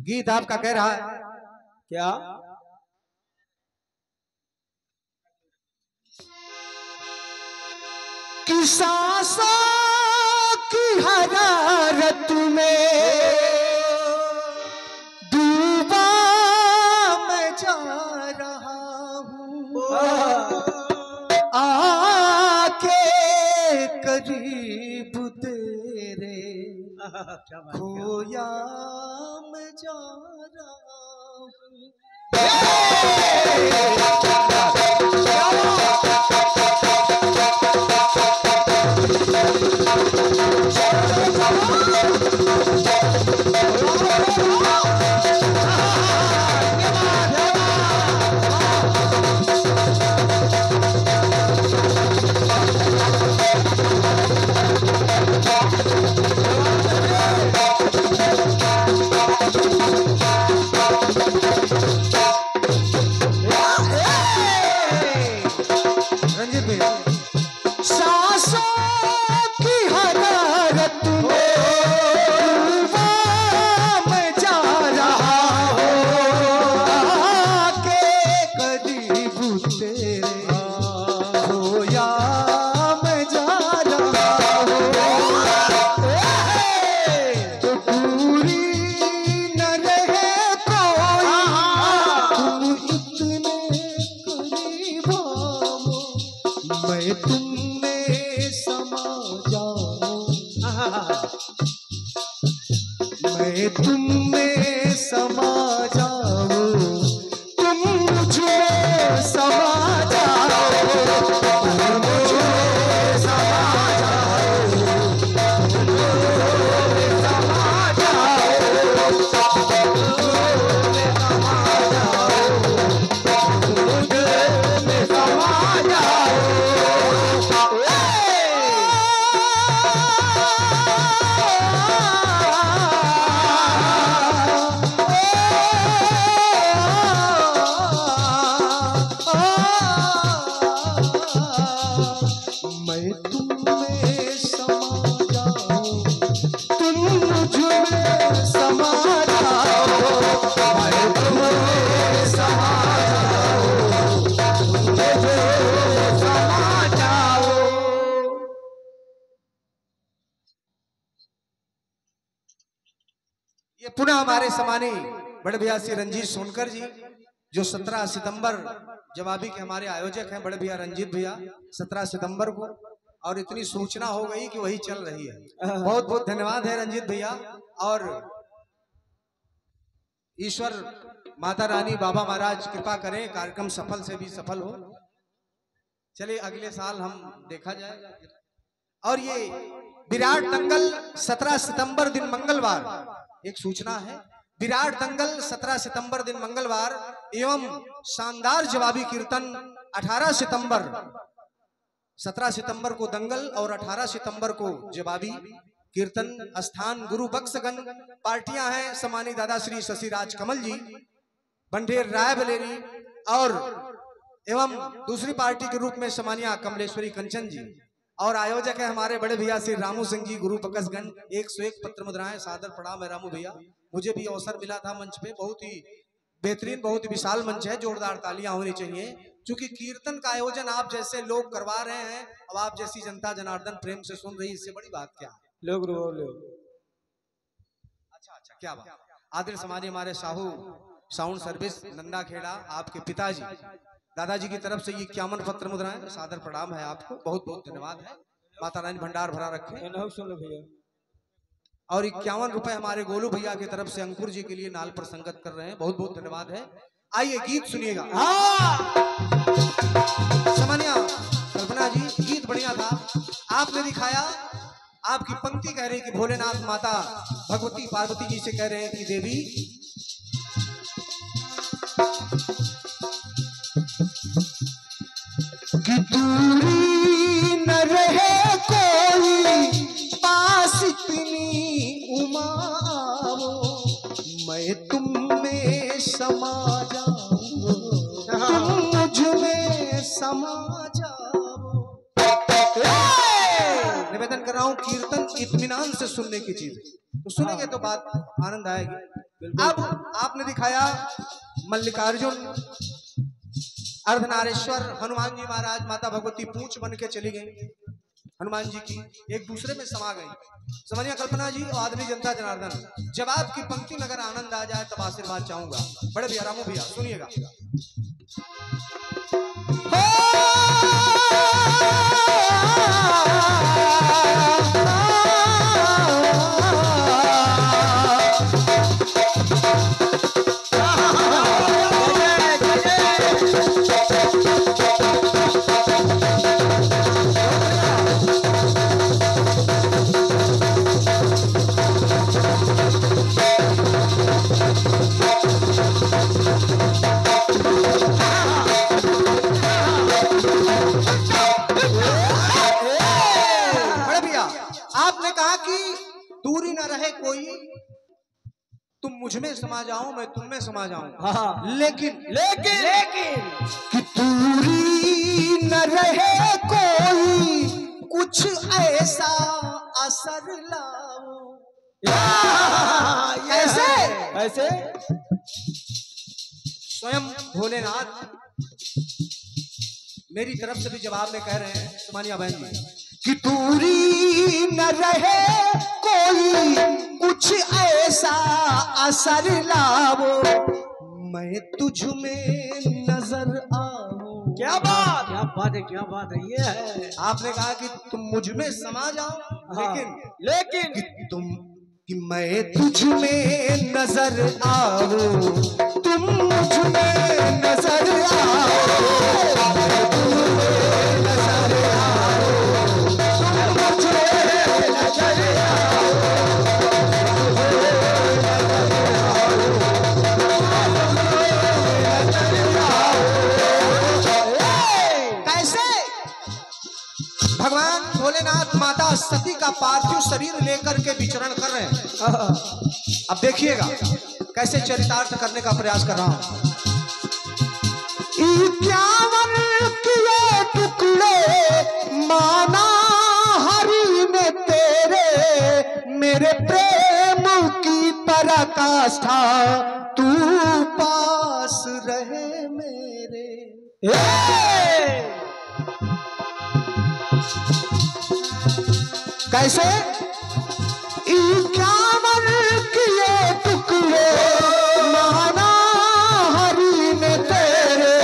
गीत आपका कह रहा है क्या? कि सांसों की हरारत में डूबा मैं जा रहा हूँ, आके करीब तेरे खोया मैं जा रहा हूँ। रंजीत भैया, सांसों की हरारत में डूबा मैं जा रहा हूँ, आके करीब तेरे खोया मैं जा रहा हूँ। तो दूरी न रहे कोई, तुम इतने करीब आओ, मैं तुम में समा जाऊं, मैं तुम में समा जाऊं, तुम मुझ में समा जाओ, तुम मुझ में समा जाओ, तुम मुझ में समा जाओ, तुम मुझ में समा जाओ, तुम मुझ में समा जाओ। मैं तुम में समा जाऊं, तुम मुझ में समा जाओ, मैं तुम में समा जाऊं, तुम मुझ में समा जाओ। ये पुनः हमारे समानी बड़े भैया श्री रंजीत सोनकर जी, जो 17 सितंबर जवाबी के हमारे आयोजक हैं, बड़े भैया रंजीत भैया, 17 सितंबर को, और इतनी सूचना हो गई कि वही चल रही है। बहुत बहुत धन्यवाद है रंजीत भैया, और ईश्वर माता रानी बाबा महाराज कृपा करें, कार्यक्रम सफल से भी सफल हो। चलिए अगले साल हम देखा जाएगा। और ये विराट दंगल 17 सितंबर दिन मंगलवार, एक सूचना है, विराट दंगल 17 सितंबर दिन मंगलवार एवं शानदार जवाबी कीर्तन 18 सितंबर, 17 सितंबर को दंगल और 18 सितंबर को जवाबी कीर्तन। स्थान गुरु बक्सगंज। पार्टियां हैं सम्मानित दादा श्री शशि राज कमल जी, बंडेर रायबरेली, और एवं दूसरी पार्टी के रूप में सम्मानिया कमलेश्वरी कंचन जी, और आयोजक है हमारे बड़े भैया श्री रामू सिंह जी, गुरु बक्सगंज। 101 पत्र मुद्राएं, सादर प्रणाम है रामू भैया। मुझे भी अवसर मिला था मंच पे, बहुत ही बेहतरीन, बहुत ही विशाल मंच है, जोरदार तालियां होनी चाहिए, क्योंकि कीर्तन का आयोजन आप जैसे लोग करवा रहे हैं, अब आप जैसी जनता जनार्दन प्रेम से सुन रही, इससे बड़ी बात क्या है। लोग अच्छा, क्या बात। आदर समाजी हमारे साहू साउंड सर्विस नंदा खेड़ा, आपके पिताजी दादाजी की तरफ से ये 51 पत्र मुद्राएं, सादर प्रणाम है आपको, बहुत बहुत धन्यवाद है। माता रानी भंडार भरा रखे। भैया, और 51 रुपए हमारे गोलू भैया की तरफ से अंकुर जी के लिए नाल पर संगत कर रहे हैं, बहुत बहुत धन्यवाद है। आइए गीत सुनिएगा। सामान्य कल्पना जी, गीत बढ़िया था, आपने दिखाया। आपकी पंक्ति कह रही कि भोलेनाथ माता भगवती पार्वती जी से कह रहे हैं कि देवी कि दूरी न रहे कोई पास, इतनी उमा मैं तुम में समा जाऊं, तुम मुझ में समा जाओ। निवेदन कर रहा हूं, कीर्तन इत्मीनान से सुनने की चीज, तो सुनेंगे तो बात आनंद आएगी। अब आपने दिखाया मल्लिकार्जुन अर्धनारेश्वर हनुमान जी महाराज, माता भगवती पूंछ बन के चली गई हनुमान जी की, एक दूसरे में समा गई। समझिए कल्पना जी और आदमी जनता जनार्दन, जब आपकी पंक्ति में अगर आनंद आ जाए तब आशीर्वाद चाहूंगा। बड़े भैया रामू भैया सुनिएगा। दूरी ना रहे कोई, तुम मुझ में समा जाओ मैं तुम में समा जाऊं। लेकिन लेकिन लेकिन कि दूरी न रहे कोई, कुछ ऐसा असर लाओ। ऐसे ऐसे स्वयं भोलेनाथ मेरी तरफ से भी जवाब में कह रहे हैं सुमानिया बहन जी कि दूरी न रहे कोई, कुछ ऐसा असर लाओ, मैं तुझ में नजर आऊं। क्या बात है, क्या बात है। ये है आपने कहा कि तुम मुझ में समा जाओ। लेकिन कि मैं तुझ में नजर आऊं, तुम मुझ में नजर आओ, भगवान भोलेनाथ माता सती का पार्थिव शरीर लेकर के विचरण कर रहे हैं। अब देखिएगा कैसे चरितार्थ करने का प्रयास कर रहा हूं। 51 किए टुकड़े माना हरि ने तेरे, मेरे प्रेम की पराकाष्ठा तू पास रहे मेरे। कैसे 51 किए टुकड़े माना हरि ने तेरे,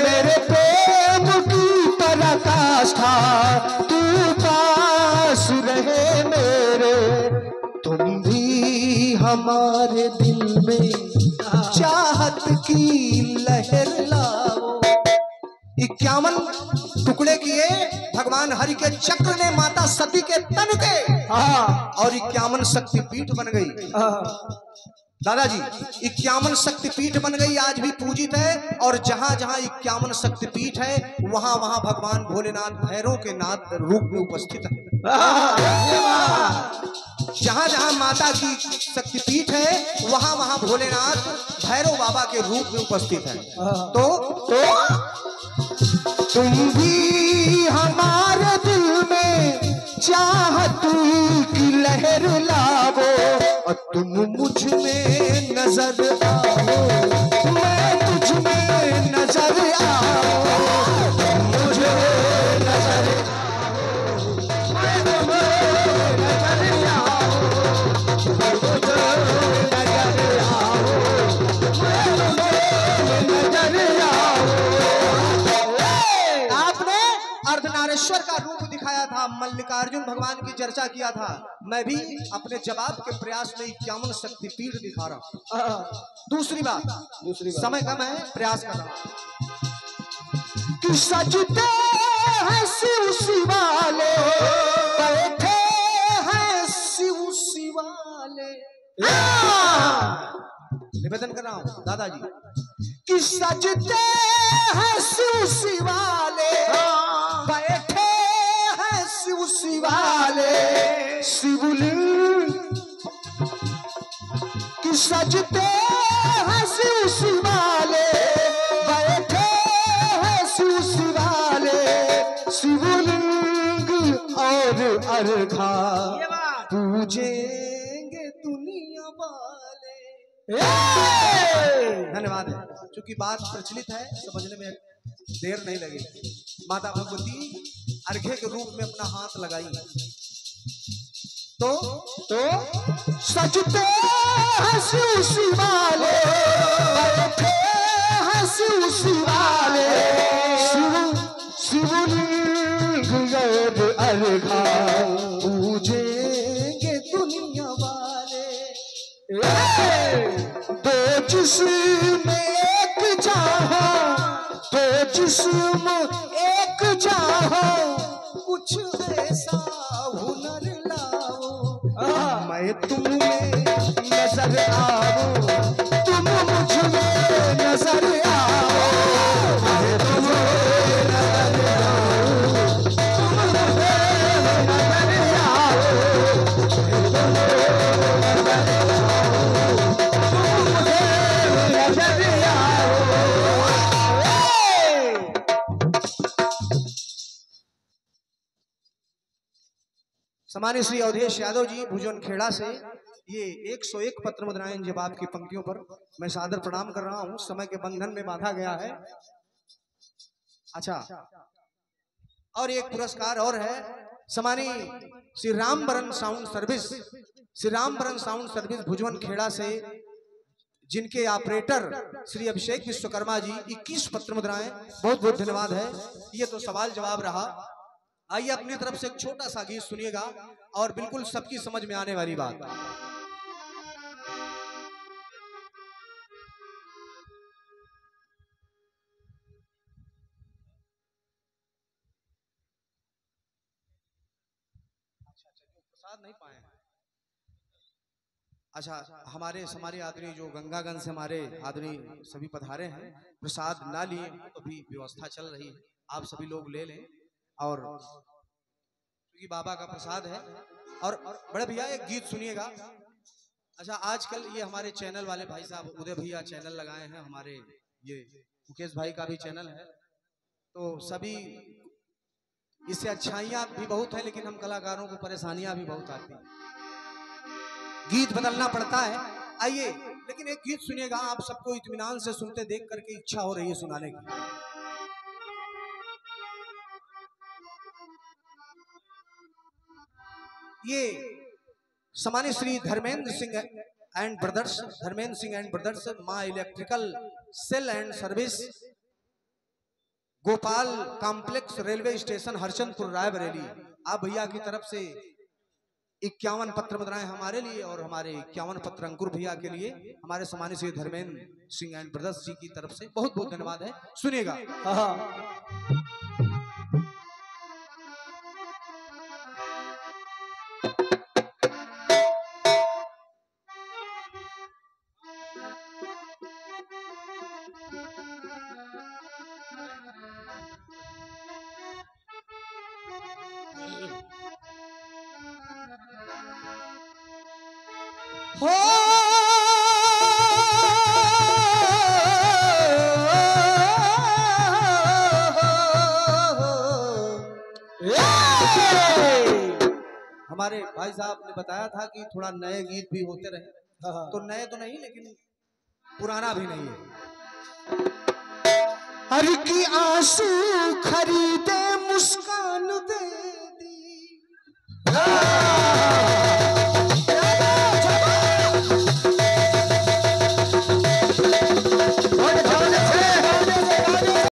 मेरे प्रेम की पराकाष्ठा तू पास रहे मेरे। तुम भी हमारे दिल में चाहत की लहर लाओ। 51 टुकड़े किए भगवान हरि के चक्र ने माता सती के तन के, और 51 शक्तिपीठ बन गई। दादाजी 51 शक्तिपीठ बन गई, आज भी पूजित है। और जहां जहां 51 शक्तिपीठ है वहां वहां भगवान भोलेनाथ भैरव के नाथ रूप में उपस्थित है। जहां जहां माता की शक्तिपीठ है वहां वहां भोलेनाथ भैरव बाबा के रूप में उपस्थित है। तो तुम भी हमारे दिल में चाहत की लहर लाओ, और तुम मुझ में नजर आओ, मैं तुझ में नजर आओ, मुझ में नजर आओ, मैं तुझ में नजर आओ, मुझ में नजर आओ, मैं तुझ में नजर आओ। आपने अर्धनारेश्वर का रूप दिखाया था, मल्लिकार्जुन भगवान की चर्चा किया था। मैं भी अपने जवाब के प्रयास में 51 शक्तिपीठ दिखा रहा हूं। दूसरी बात समय कम है, प्रयास कर रहा हूं कि सजते हैं शिव शिवाले, बैठे हैं शिव शिवाले। निवेदन कर रहा हूं दादाजी कि सजते हैं शिव शिवाले, बैठे हैं शिव शिवाले, शिवलिंग कि सजते हैं शिव शिवाले, बैठे हैं शिव शिवाले, शिवलिंग और अर्घा पूजेंगे दुनिया वाले। धन्यवाद है, क्योंकि बात प्रचलित है, समझने में देर नहीं लगेगी। माता भगवती अर्घ्य के रूप में अपना हाथ लगाई तो सजते हंसी उसी वाले, बैठे हंसी उसी वाले, शिवलिंग गौर अर्घा पूजेंगे दुनिया वाले। दो जिस्म एक चाहो, दो जिस्म एक चाहो, कुछ ऐसा हुनर लाओ, मैं तुम में नजर आओ, तुम मुझ में नजर आओ, मैं तुम में नजर आओ, तुम मुझे नजर आओ, तुम मुझे नजर आओ। सम्मानित श्री अवधेश यादव जी भुजन खेड़ा से ये 101 पत्र मुद्राएं जब आपकी पंक्तियों पर मैं सादर प्रणाम कर रहा हूं। समय के बंधन में बांधा गया है। अच्छा, और एक पुरस्कार और है। सम्मानित Shri Rambaran sound service, Shri Rambaran sound service Bhujan Kheda से, जिनके ऑपरेटर श्री अभिषेक विश्वकर्मा जी 21 पत्र मुद्राएं, बहुत बहुत धन्यवाद है। ये तो सवाल जवाब रहा। आइए अपनी तरफ से एक छोटा सा गीत सुनिएगा और बिल्कुल सबकी समझ में आने वाली बात। प्रसाद नहीं पाए। अच्छा, हमारे आदमी जो गंगागंज से हमारे आदमी सभी पधारे हैं, प्रसाद ना लिए तो भी व्यवस्था चल रही है, आप सभी लोग ले लें। और क्योंकि बाबा का प्रसाद है। और बड़े भैया एक गीत सुनिएगा। अच्छा, आजकल ये हमारे चैनल वाले भाई साहब उदय भैया चैनल लगाए हैं, हमारे ये मुकेश भाई का भी चैनल है, तो सभी इससे अच्छाइयाँ भी बहुत है, लेकिन हम कलाकारों को परेशानियां भी बहुत आती हैं, गीत बदलना पड़ता है। आइए, लेकिन एक गीत सुनिएगा, आप सबको इत्मीनान से सुनते देख करके इच्छा हो रही है सुनाने की। ये सम्मानित Shri Dharmendra Singh and brothers, Dharmendra Singh and brothers, Maa electrical sale and service, Gopal complex, railway station, Harchandpur, Raebareli. आप भैया की तरफ से 51 पत्र मुद्राएं हमारे लिए और हमारे 51 पत्र अंकुर भैया के लिए, हमारे सम्मानित श्री धर्मेंद्र सिंह एंड ब्रदर्स जी की तरफ से बहुत बहुत धन्यवाद है। सुनिएगा। हो हमारे भाई साहब ने बताया था कि थोड़ा नए गीत भी होते रहे, तो नए तो नहीं लेकिन पुराना भी नहीं है। हर की आंसू खरीदे मुस्कान दे दी,